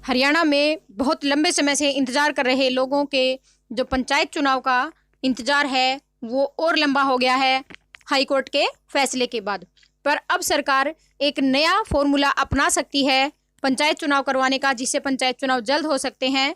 हरियाणा में बहुत लंबे समय से इंतजार कर रहे लोगों के जो पंचायत चुनाव का इंतजार है वो और लंबा हो गया है हाईकोर्ट के फैसले के बाद। पर अब सरकार एक नया फॉर्मूला अपना सकती है पंचायत चुनाव करवाने का, जिससे पंचायत चुनाव जल्द हो सकते हैं।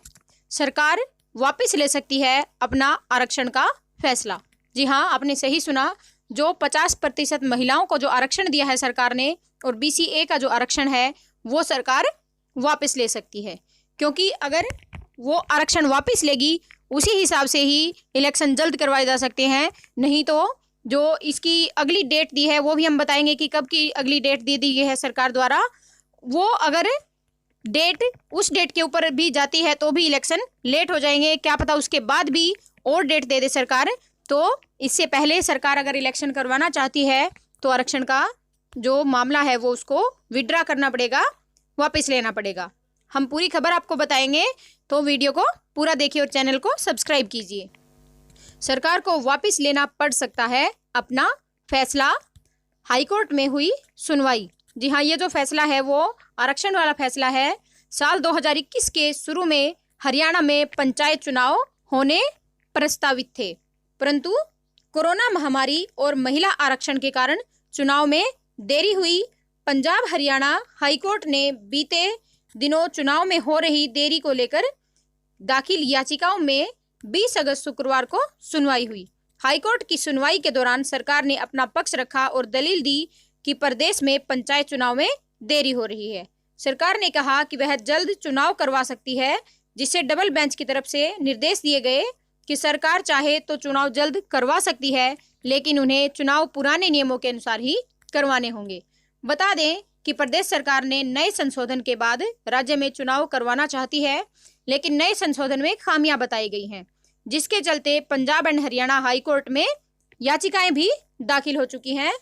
सरकार वापस ले सकती है अपना आरक्षण का फैसला। जी हाँ, आपने सही सुना, जो 50% महिलाओं को जो आरक्षण दिया है सरकार ने और BCA का जो आरक्षण है वो सरकार वापस ले सकती है। क्योंकि अगर वो आरक्षण वापस लेगी उसी हिसाब से ही इलेक्शन जल्द करवाए जा सकते हैं। नहीं तो जो इसकी अगली डेट दी है वो भी हम बताएंगे कि कब की अगली डेट दे दी गई है सरकार द्वारा। वो अगर डेट उस डेट के ऊपर भी जाती है तो भी इलेक्शन लेट हो जाएंगे। क्या पता उसके बाद भी और डेट दे दे सरकार। तो इससे पहले सरकार अगर इलेक्शन करवाना चाहती है तो आरक्षण का जो मामला है वो उसको विड्रा करना पड़ेगा, वापस लेना पड़ेगा। हम पूरी खबर आपको बताएंगे, तो वीडियो को पूरा देखिए और चैनल को सब्सक्राइब कीजिए। सरकार को वापस लेना पड़ सकता है अपना फैसला, हाईकोर्ट में हुई सुनवाई। जी हाँ, ये जो फैसला है वो आरक्षण वाला फैसला है। साल 2021 के शुरू में हरियाणा में पंचायत चुनाव होने प्रस्तावित थे, परंतु कोरोना महामारी और महिला आरक्षण के कारण चुनाव में देरी हुई। पंजाब हरियाणा हाईकोर्ट ने बीते दिनों चुनाव में हो रही देरी को लेकर दाखिल याचिकाओं में 20 अगस्त शुक्रवार को सुनवाई हुई। हाईकोर्ट की सुनवाई के दौरान सरकार ने अपना पक्ष रखा और दलील दी कि प्रदेश में पंचायत चुनाव में देरी हो रही है। सरकार ने कहा कि वह जल्द चुनाव करवा सकती है, जिससे डबल बेंच की तरफ से निर्देश दिए गए कि सरकार चाहे तो चुनाव जल्द करवा सकती है, लेकिन उन्हें चुनाव पुराने नियमों के अनुसार ही करवाने होंगे। बता दें कि प्रदेश सरकार ने नए संशोधन के बाद राज्य में चुनाव करवाना चाहती है, लेकिन नए संशोधन में खामियां बताई गई हैं, जिसके चलते पंजाब एंड हरियाणा हाईकोर्ट में याचिकाएं भी दाखिल हो चुकी हैं,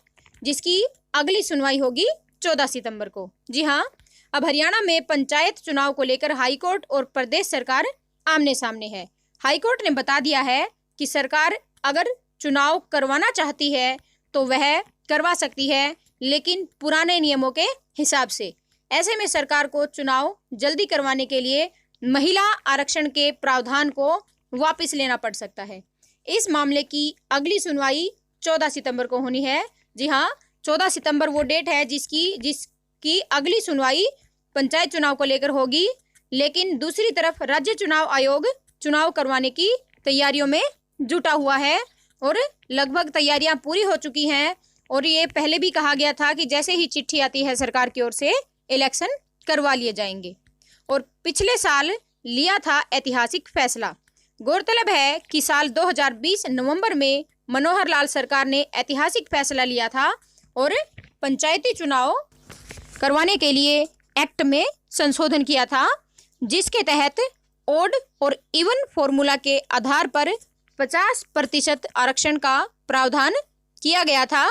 जिसकी अगली सुनवाई होगी 14 सितंबर को। जी हाँ, अब हरियाणा में पंचायत चुनाव को लेकर हाईकोर्ट और प्रदेश सरकार आमने सामने है। हाईकोर्ट ने बता दिया है कि सरकार अगर चुनाव करवाना चाहती है तो वह करवा सकती है, लेकिन पुराने नियमों के हिसाब से। ऐसे में सरकार को चुनाव जल्दी करवाने के लिए महिला आरक्षण के प्रावधान को वापस लेना पड़ सकता है। इस मामले की अगली सुनवाई 14 सितंबर को होनी है। जी हाँ, 14 सितंबर वो डेट है जिसकी अगली सुनवाई पंचायत चुनाव को लेकर होगी। लेकिन दूसरी तरफ राज्य चुनाव आयोग चुनाव करवाने की तैयारियों में जुटा हुआ है और लगभग तैयारियां पूरी हो चुकी हैं। और ये पहले भी कहा गया था कि जैसे ही चिट्ठी आती है सरकार की ओर से इलेक्शन करवा लिए जाएंगे। और पिछले साल लिया था ऐतिहासिक फैसला। गौरतलब है कि साल 2020 नवंबर में मनोहर लाल सरकार ने ऐतिहासिक फैसला लिया था और पंचायती चुनाव करवाने के लिए एक्ट में संशोधन किया था, जिसके तहत ओड और इवन फॉर्मूला के आधार पर 50% आरक्षण का प्रावधान किया गया था।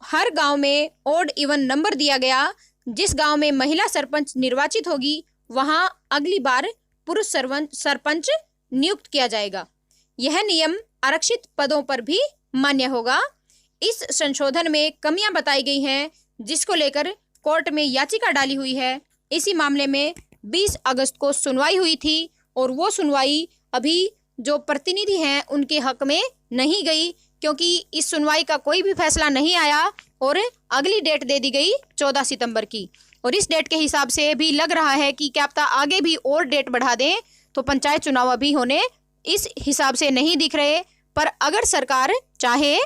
हर गांव में ओड इवन नंबर दिया गया। जिस गांव में महिला सरपंच निर्वाचित होगी वहां अगली बार पुरुष सरपंच नियुक्त किया जाएगा। यह नियम आरक्षित पदों पर भी मान्य होगा। इस संशोधन में कमियां बताई गई हैं, जिसको लेकर कोर्ट में याचिका डाली हुई है। इसी मामले में 20 अगस्त को सुनवाई हुई थी और वो सुनवाई अभी जो प्रतिनिधि हैं उनके हक में नहीं गई, क्योंकि इस सुनवाई का कोई भी फैसला नहीं आया और अगली डेट दे दी गई 14 सितंबर की। और इस डेट के हिसाब से भी लग रहा है कि क्या पता आगे भी और डेट बढ़ा दें, तो पंचायत चुनाव अभी होने इस हिसाब से नहीं दिख रहे। पर अगर सरकार चाहे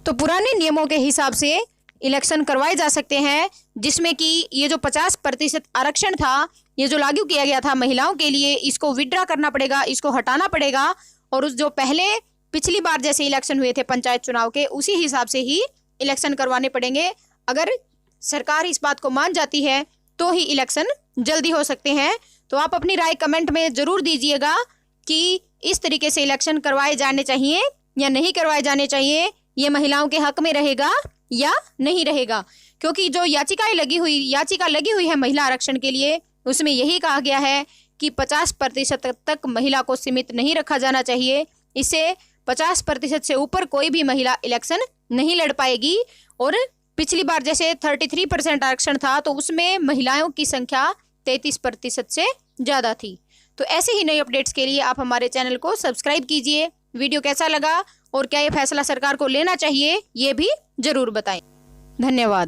तो पुराने नियमों के हिसाब से इलेक्शन करवाए जा सकते हैं, जिसमें कि ये जो 50% आरक्षण था, ये जो लागू किया गया था महिलाओं के लिए, इसको विड्रा करना पड़ेगा, इसको हटाना पड़ेगा। और उस जो पिछली बार जैसे इलेक्शन हुए थे पंचायत चुनाव के, उसी हिसाब से ही इलेक्शन करवाने पड़ेंगे। अगर सरकार इस बात को मान जाती है तो ही इलेक्शन जल्दी हो सकते हैं। तो आप अपनी राय कमेंट में ज़रूर दीजिएगा कि इस तरीके से इलेक्शन करवाए जाने चाहिए या नहीं करवाए जाने चाहिए, ये महिलाओं के हक में रहेगा या नहीं रहेगा। क्योंकि जो याचिका लगी हुई है महिला आरक्षण के लिए, उसमें यही कहा गया है कि 50% तक महिला को सीमित नहीं रखा जाना चाहिए। इससे 50% से ऊपर कोई भी महिला इलेक्शन नहीं लड़ पाएगी। और पिछली बार जैसे 33% आरक्षण था तो उसमें महिलाओं की संख्या 33% से ज़्यादा थी। तो ऐसे ही नई अपडेट्स के लिए आप हमारे चैनल को सब्सक्राइब कीजिए। वीडियो कैसा लगा और क्या ये फैसला सरकार को लेना चाहिए, ये भी ज़रूर बताएं। धन्यवाद।